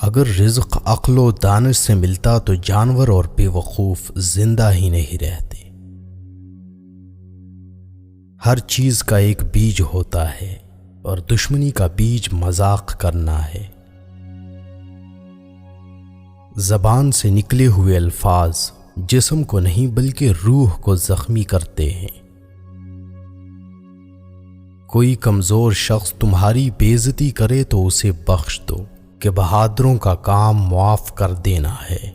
اگر رزق عقل و دانش سے ملتا تو جانور اور بے وقوف زندہ ہی نہیں رہتے۔ ہر چیز کا ایک بیج ہوتا ہے اور دشمنی کا بیج مذاق کرنا ہے۔ زبان سے نکلے ہوئے الفاظ جسم کو نہیں بلکہ روح کو زخمی کرتے ہیں۔ کوئی کمزور شخص تمہاری بے عزتی کرے تو اسے بخش دو کہ بہادروں کا کام معاف کر دینا ہے۔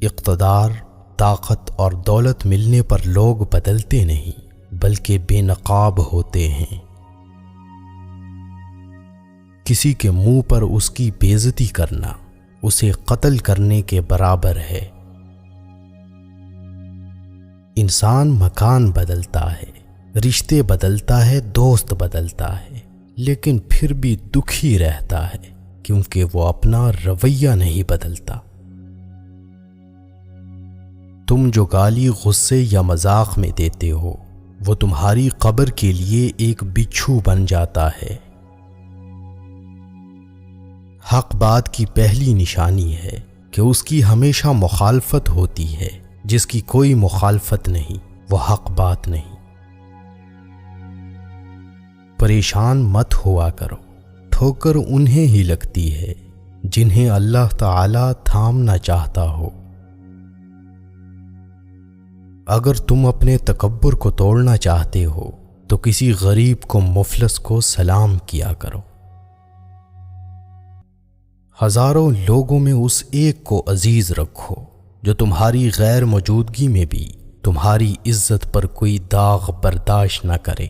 اقتدار، طاقت اور دولت ملنے پر لوگ بدلتے نہیں بلکہ بے نقاب ہوتے ہیں۔ کسی کے منہ پر اس کی بے عزتی کرنا اسے قتل کرنے کے برابر ہے۔ انسان مکان بدلتا ہے، رشتے بدلتا ہے، دوست بدلتا ہے، لیکن پھر بھی دکھی رہتا ہے کیونکہ وہ اپنا رویہ نہیں بدلتا۔ تم جو گالی غصے یا مذاق میں دیتے ہو وہ تمہاری قبر کے لیے ایک بچھو بن جاتا ہے۔ حق بات کی پہلی نشانی ہے کہ اس کی ہمیشہ مخالفت ہوتی ہے، جس کی کوئی مخالفت نہیں وہ حق بات نہیں۔ پریشان مت ہوا کرو، ٹھوکر انہیں ہی لگتی ہے جنہیں اللہ تعالی تھامنا چاہتا ہو۔ اگر تم اپنے تکبر کو توڑنا چاہتے ہو تو کسی غریب کو مفلس کو سلام کیا کرو۔ ہزاروں لوگوں میں اس ایک کو عزیز رکھو جو تمہاری غیر موجودگی میں بھی تمہاری عزت پر کوئی داغ برداشت نہ کرے۔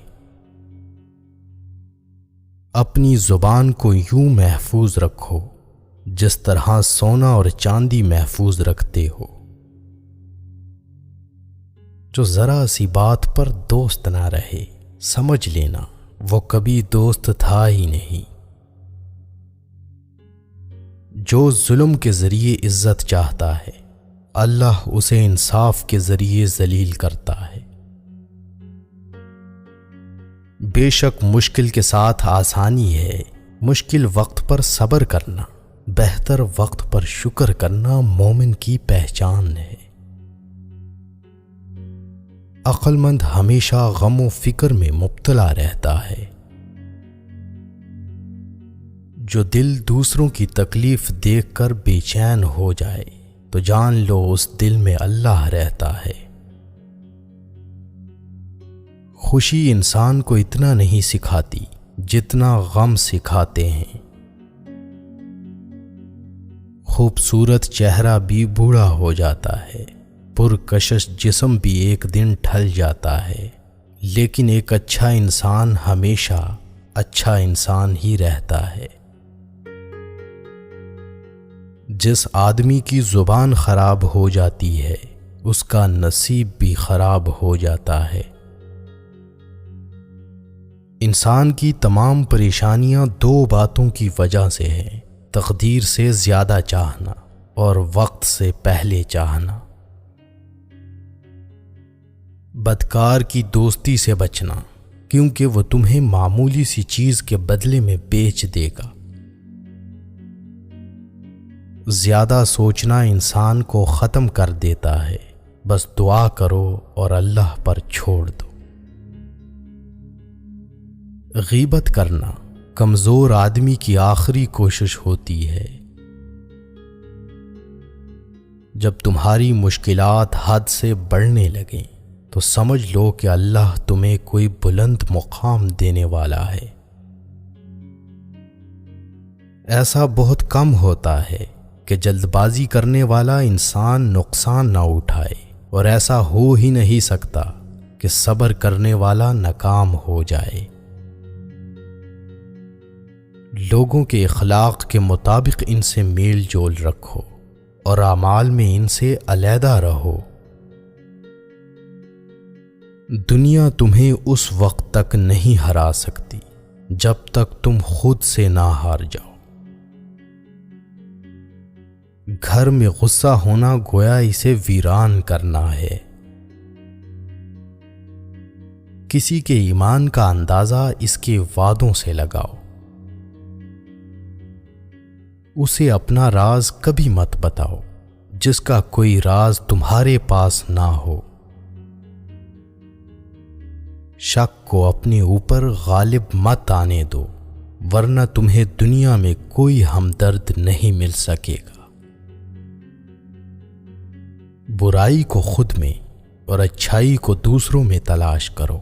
اپنی زبان کو یوں محفوظ رکھو جس طرح سونا اور چاندی محفوظ رکھتے ہو۔ جو ذرا سی بات پر دوست نہ رہے سمجھ لینا وہ کبھی دوست تھا ہی نہیں۔ جو ظلم کے ذریعے عزت چاہتا ہے اللہ اسے انصاف کے ذریعے ذلیل کرتا ہے۔ بے شک مشکل کے ساتھ آسانی ہے، مشکل وقت پر صبر کرنا، بہتر وقت پر شکر کرنا مومن کی پہچان ہے۔ عقل مند ہمیشہ غم و فکر میں مبتلا رہتا ہے۔ جو دل دوسروں کی تکلیف دیکھ کر بے چین ہو جائے تو جان لو اس دل میں اللہ رہتا ہے۔ خوشی انسان کو اتنا نہیں سکھاتی جتنا غم سکھاتے ہیں۔ خوبصورت چہرہ بھی بوڑھا ہو جاتا ہے، پرکشش جسم بھی ایک دن ڈھل جاتا ہے، لیکن ایک اچھا انسان ہمیشہ اچھا انسان ہی رہتا ہے۔ جس آدمی کی زبان خراب ہو جاتی ہے اس کا نصیب بھی خراب ہو جاتا ہے۔ انسان کی تمام پریشانیاں دو باتوں کی وجہ سے ہیں، تقدیر سے زیادہ چاہنا اور وقت سے پہلے چاہنا۔ بدکار کی دوستی سے بچنا کیونکہ وہ تمہیں معمولی سی چیز کے بدلے میں بیچ دے گا۔ زیادہ سوچنا انسان کو ختم کر دیتا ہے، بس دعا کرو اور اللہ پر چھوڑ دو۔ غیبت کرنا کمزور آدمی کی آخری کوشش ہوتی ہے۔ جب تمہاری مشکلات حد سے بڑھنے لگیں تو سمجھ لو کہ اللہ تمہیں کوئی بلند مقام دینے والا ہے۔ ایسا بہت کم ہوتا ہے کہ جلد بازی کرنے والا انسان نقصان نہ اٹھائے، اور ایسا ہو ہی نہیں سکتا کہ صبر کرنے والا ناکام ہو جائے۔ لوگوں کے اخلاق کے مطابق ان سے میل جول رکھو اور اعمال میں ان سے علیحدہ رہو۔ دنیا تمہیں اس وقت تک نہیں ہرا سکتی جب تک تم خود سے نہ ہار جاؤ۔ گھر میں غصہ ہونا گویا اسے ویران کرنا ہے۔ کسی کے ایمان کا اندازہ اس کے وعدوں سے لگاؤ۔ اسے اپنا راز کبھی مت بتاؤ جس کا کوئی راز تمہارے پاس نہ ہو۔ شک کو اپنے اوپر غالب مت آنے دو، ورنہ تمہیں دنیا میں کوئی ہمدرد نہیں مل سکے گا۔ برائی کو خود میں اور اچھائی کو دوسروں میں تلاش کرو۔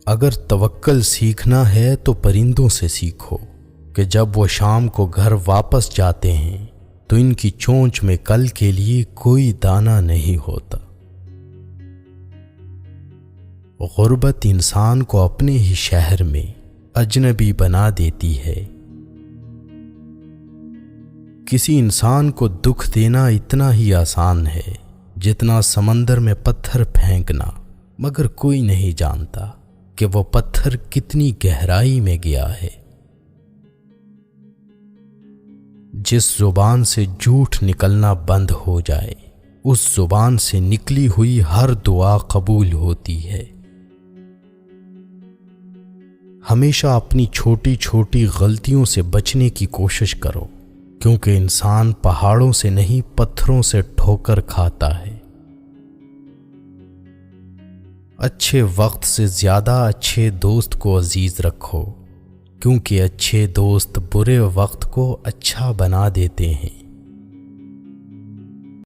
اگر توکل سیکھنا ہے تو پرندوں سے سیکھو کہ جب وہ شام کو گھر واپس جاتے ہیں تو ان کی چونچ میں کل کے لیے کوئی دانہ نہیں ہوتا۔ غربت انسان کو اپنے ہی شہر میں اجنبی بنا دیتی ہے۔ کسی انسان کو دکھ دینا اتنا ہی آسان ہے جتنا سمندر میں پتھر پھینکنا، مگر کوئی نہیں جانتا کہ وہ پتھر کتنی گہرائی میں گیا ہے۔ جس زبان سے جھوٹ نکلنا بند ہو جائے، اس زبان سے نکلی ہوئی ہر دعا قبول ہوتی ہے۔ ہمیشہ اپنی چھوٹی چھوٹی غلطیوں سے بچنے کی کوشش کرو، کیونکہ انسان پہاڑوں سے نہیں پتھروں سے ٹھوکر کھاتا ہے۔ اچھے وقت سے زیادہ اچھے دوست کو عزیز رکھو، کیونکہ اچھے دوست برے وقت کو اچھا بنا دیتے ہیں۔